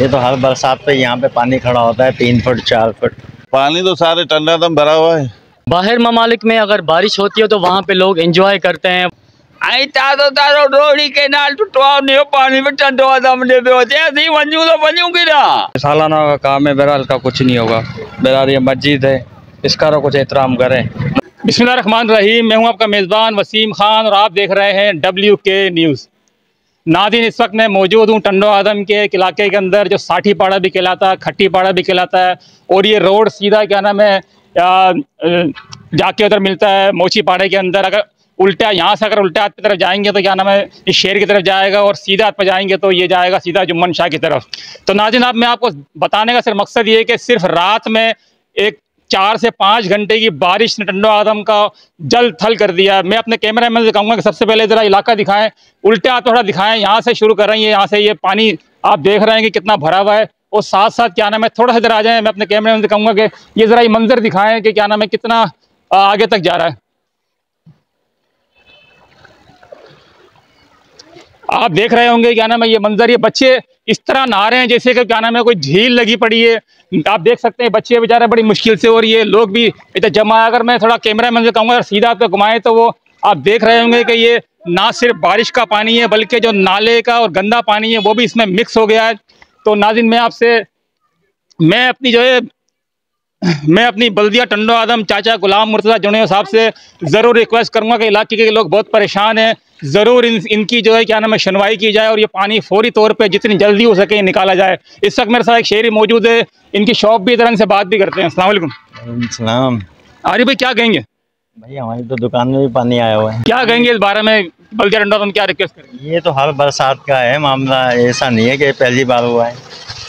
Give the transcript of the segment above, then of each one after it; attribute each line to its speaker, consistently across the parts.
Speaker 1: ये तो हर बरसात पे यहाँ पे पानी खड़ा होता है 3 फुट 4 फुट।
Speaker 2: पानी तो सारे टंडा भरा हुआ है।
Speaker 3: बाहर ममालिक में अगर बारिश होती है तो वहाँ पे लोग एंजॉय करते हैं।
Speaker 4: आई तारो रोड़ी के नाल टुटवाने पानी में टंडवा दम दे दो ऐसे ही वंजू तो वंजूगी ना।
Speaker 5: सालाना का काम है, बहरहाल का कुछ नहीं होगा। बहरहाल ये मस्जिद है, इसका कुछ एहतराम करें।
Speaker 6: बिस्मिल्लाहिर्रहमानिर्रहीम। मैं हूं आपका मेज़बान वसीम खान और आप देख रहे हैं WK न्यूज़। नाज़रीन, इस वक्त मैं मौजूद हूं टंडो आदम के एक इलाके के अंदर जो साठी पाड़ा भी कहलाता है, खट्टी पाड़ा भी कहलाता है। और ये रोड सीधा क्या नाम है जाके उधर मिलता है मोची पाड़े के अंदर। अगर उल्टा यहाँ से अगर उल्टा हाथ की तरफ जाएंगे तो क्या नाम है इस शहर की तरफ जाएगा, और सीधा हाथ पर जाएंगे तो ये जाएगा सीधा जुम्मन शाह की तरफ। तो नाज़रीन, मैं आपको बताने का सिर्फ मकसद ये है कि सिर्फ रात में एक 4 से 5 घंटे की बारिश ने टंडो आदम का जल थल कर दिया। मैं अपने कैमरा मैन से कहूँगा कि सबसे पहले ज़रा इलाका दिखाएं, उल्टे हाथ थोड़ा दिखाएं। यहाँ से शुरू कर रही है, यहाँ से ये पानी आप देख रहे हैं कि कितना भरा हुआ है। और साथ साथ क्या नाम है थोड़ा सा इधर आ जाएं। मैं अपने कैमरा मैन से कहूँगा कि ये ज़रा ये मंजर दिखाएं कि क्या नाम है कितना आगे तक जा रहा है। आप देख रहे होंगे क्या नाम है ये मंजर, ये बच्चे इस तरह नहा रहे हैं जैसे कि क्या नाम है कोई झील लगी पड़ी है। आप देख सकते हैं बच्चे बेचारे बड़ी मुश्किल से, और ये लोग भी इधर जमा। अगर मैं थोड़ा कैमरा मैन से कहूँगा सीधा आपको घुमाएं तो वो आप देख रहे होंगे कि ये ना सिर्फ बारिश का पानी है बल्कि जो नाले का और गंदा पानी है वो भी इसमें मिक्स हो गया है। तो नाज़रीन, मैं अपनी बल्दिया टंडो आदम चाचा गुलाम मुर्तज़ा जुनेद साहब से ज़रूर रिक्वेस्ट करूँगा कि इलाके के लोग बहुत परेशान हैं, ज़रूर इनकी जो है क्या नाम है सुनवाई की जाए और ये पानी फौरी तौर पे जितनी जल्दी हो सके निकाला जाए। इस वक्त मेरे साथ एक शहरी मौजूद है, इनकी शॉप भी इधर इनसे बात भी करते हैं। अस्सलाम वालेकुम।
Speaker 1: सलाम।
Speaker 6: आरिफ भाई, क्या कहेंगे?
Speaker 1: भाई हमारी तो दुकान में भी पानी आया हुआ है।
Speaker 6: क्या कहेंगे इस बारे में? बल्दिया टंडो आदम क्या रिक्वेस्ट करेंगे?
Speaker 1: ये तो हर बरसात का है मामला, ऐसा नहीं है कि पहली बार हुआ है।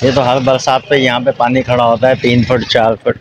Speaker 1: ये तो हर बरसात पे यहाँ पे पानी खड़ा होता है 3 फुट 4 फुट।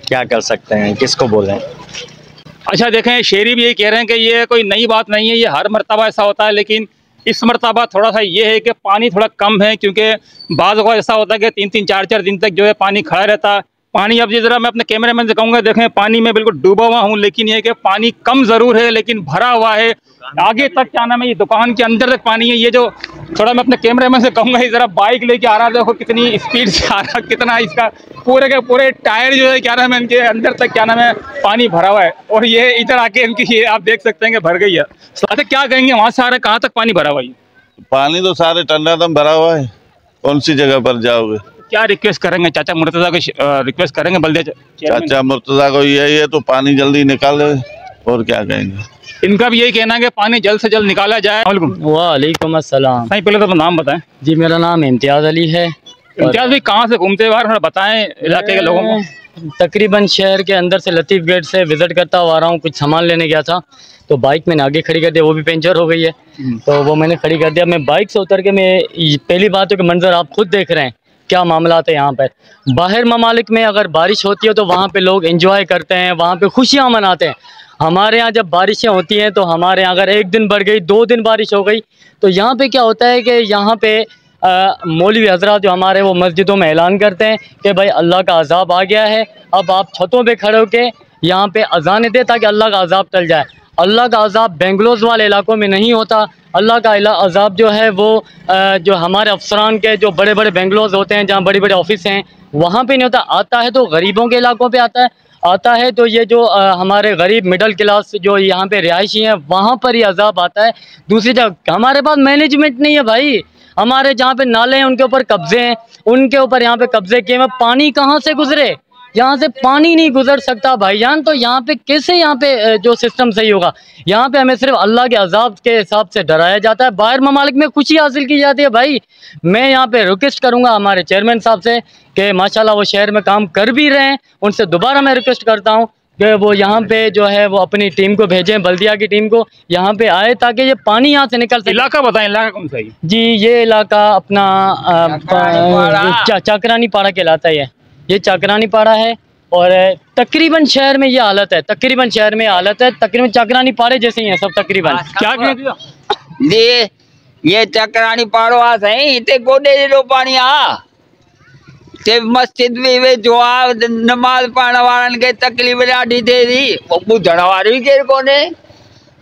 Speaker 1: क्या कर सकते हैं, किसको बोलें।
Speaker 6: अच्छा देखें, शेरी भी यही कह रहे हैं कि ये कोई नई बात नहीं है, ये हर मरतबा ऐसा होता है। लेकिन इस मरतबा थोड़ा सा ये है कि पानी थोड़ा कम है, क्योंकि बाज़ वक़्त ऐसा होता है कि 3-3 4-4 दिन तक जो है पानी खड़ा रहता है। पानी अब ज़रा मैं अपने कैमरे मैन से कहूँगा, देखें पानी में बिल्कुल डूबा हुआ हूँ, लेकिन ये कि पानी कम ज़रूर है लेकिन भरा हुआ है आगे तक। क्या नाम है ये दुकान के अंदर तक पानी है। ये जो थोड़ा मैं अपने कैमरे मैन से कहूँगा ये ज़रा बाइक लेके आ रहा है, देखो कितनी स्पीड से आ रहा है, कितना इसका पूरे के पूरे टायर जो है क्या नाम है इनके अंदर तक क्या नाम है पानी भरा हुआ है। और ये इधर आके इनकी ये आप देख सकते हैं कि भर गई है। साथ क्या कहेंगे वहाँ से आ रहा है, कहाँ तक पानी भरा हुआ है?
Speaker 2: पानी तो सारे टंडा भरा हुआ है। कौन सी जगह पर जाओगे?
Speaker 6: क्या रिक्वेस्ट करेंगे चाचा मुर्तज़ा को? रिक्वेस्ट करेंगे बल्दिया
Speaker 2: चाचा मुर्तज़ा को यही है तो पानी जल्दी निकाले, और क्या कहेंगे।
Speaker 6: इनका भी यही कहना है कि पानी जल्द से जल्द निकाला जाए।
Speaker 3: वालेकुम अस्सलाम।
Speaker 6: भाई पहले तो नाम बताएं।
Speaker 3: जी, मेरा नाम इम्तियाज़ अली है।
Speaker 6: इम्तियाज़ भाई, कहाँ से घूमते बाहर थोड़ा बताएं इलाके के लोगों को।
Speaker 3: तकरीबन शहर के अंदर से लतीफ़ गेट से विज़िट करता हुआ आ रहा हूँ। कुछ सामान लेने गया था तो बाइक मैंने आगे खड़ी कर दिया, वो भी पंचर हो गई है तो वो मैंने खड़ी कर दिया। मैं बाइक से उतर के मैं पहली बात है कि मंजर आप खुद देख रहे हैं क्या मामला है यहाँ पर। बाहर ममालिक में अगर बारिश होती है तो वहाँ पे लोग एंजॉय करते हैं, वहाँ पे खुशियाँ मनाते हैं। हमारे यहाँ जब बारिशें होती हैं तो हमारे यहाँ अगर 1 दिन बढ़ गई 2 दिन बारिश हो गई तो यहाँ पे क्या होता है कि यहाँ पे मौलवी हजरात जो हमारे वो मस्जिदों में ऐलान करते हैं कि भाई अल्लाह का अजाब आ गया है, अब आप छतों पे खड़े होकर यहाँ पे अजानें दें ताकि अल्लाह का अजाब टल जाए। अल्लाह का अजाब बेंगलोर वाले इलाकों में नहीं होता। अल्लाह का अजाब जो है वो जो हमारे अफसरान के जो बड़े बड़े बेंगलोर होते हैं जहाँ बड़े बड़े ऑफिस हैं वहाँ पे नहीं होता। आता है तो गरीबों के इलाकों पे आता है तो ये जो हमारे गरीब मिडिल क्लास जो यहाँ पे रिहायशी हैं वहाँ पर ही अजाब आता है। दूसरी जगह हमारे पास मैनेजमेंट नहीं है भाई। हमारे जहाँ पे नाले हैं उनके ऊपर कब्जे हैं, उनके ऊपर यहाँ पे कब्जे किए हुए। पानी कहाँ से गुजरे? यहाँ से पानी नहीं गुजर सकता भाईजान। तो यहाँ पे कैसे यहाँ पे जो सिस्टम सही होगा? यहाँ पे हमें सिर्फ अल्लाह के अजाब के हिसाब से डराया जाता है। बाहर ममालिक में खुशी हासिल की जाती है भाई। मैं यहाँ पे रिक्वेस्ट करूँगा हमारे चेयरमैन साहब से कि माशाल्लाह वो शहर में काम कर भी रहे हैं, उनसे दोबारा मैं रिक्वेस्ट करता हूँ कि वो यहाँ पे जो है वो अपनी टीम को भेजें, बल्दिया की टीम को यहाँ पे आए ताकि ये पानी यहाँ से निकल सके।
Speaker 6: इलाका बताएं, इलाका कौन सा है?
Speaker 3: जी, ये इलाका अपना चाकरानी पाड़ा कहलाता है। ये चाकरानी पाड़ा है और तकरीबन शहर में ये हालत है, तकरीबन शहर में हालत है, तकरीबन चाकरानी पाड़े जैसे ही है सब तकरीबन।
Speaker 6: क्या कहते
Speaker 4: जी, ये चक्रानी पाड़ो आ सही ते गोडे जो पानी आ ते मस्जिद में वे जो आ नमाज पढ़ने वालन के तकलीफ ॾाढी थिए थी, ॿुधण वारो ई केरु कोन्हे।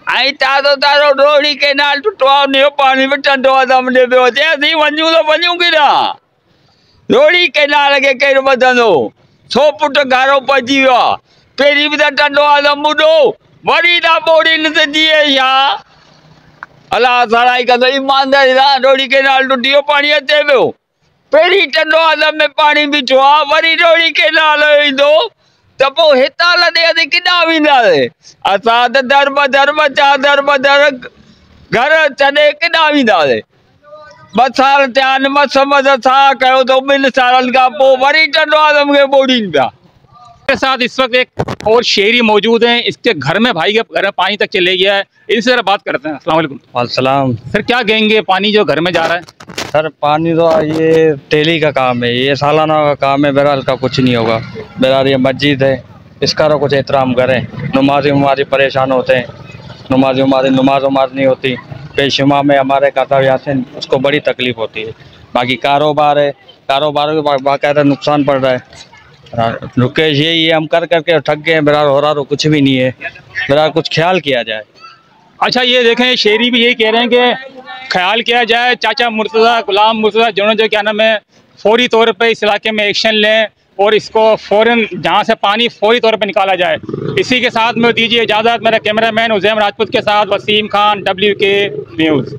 Speaker 4: ऐं तारो रोड़ी के नाल टुटवाने पानी में टंडो दम दे पियो अचे, असीं वञूं त वञूं किथां? रोड़ी केनाल के केरु बधंदो 100 फुट गारो पजी वियो आहे पहिरीं बि त टंडो आदम ॿुॾो वरी था ॿोड़ी न त जीए छा अलाह सराई कंदो ईमानदारी सां रोड़ी केनाल टुटी वियो पाणी अचे पियो पहिरीं टंडो आदम में पाणी बीठो आहे वरी रोड़ी केनाल ईंदो त पोइ हितां लॾे असीं किॾां वेंदासीं असां त दर बदर चादर बदर घर छॾे किॾां वेंदासीं 2 साल थिया आहिनि मस छा कयो त 2 सालनि खां पोइ वरी टंडो आदम खे ॿोड़ीनि पिया।
Speaker 6: के साथ इस वक्त एक और शेरी मौजूद हैं, इसके घर में भाई के घर में पानी तक चले गया है, इनसे जरा बात करते हैं। अस्सलाम वालेकुम।
Speaker 5: वालेकुम।
Speaker 6: सर क्या कहेंगे पानी जो घर में जा रहा है?
Speaker 5: सर पानी तो ये डेली का काम है, ये सालाना का काम है, बहरहाल का कुछ नहीं होगा। बहरहाल ये मस्जिद है, इसका तो कुछ एहतराम करें। नमाजी परेशान होते हैं, नमाज नहीं होती, पेशुमा में हमारे कर्तव्य आते हैं, उसको बड़ी तकलीफ होती है। बाकी कारोबार है, कारोबार में बाकायदा नुकसान पड़ रहा है। रुकेश यही है, हम कर करके थक गए हैं, बहरहाल हो रहा तो कुछ भी नहीं है, बहरहाल कुछ ख्याल किया जाए।
Speaker 6: अच्छा ये देखें शेरी भी यही कह रहे हैं कि ख्याल किया जाए, चाचा मुर्तज़ा गुलाम मुर्तज़ा जो क्या नाम है फौरी तौर पे इस इलाके में एक्शन लें और इसको फ़ौरन जहाँ से पानी फौरी तौर पे निकाला जाए। इसी के साथ में दीजिए इजाज़त, मेरा कैमरामैन उज़ैम राजपूत के साथ वसीम खान, WK न्यूज़।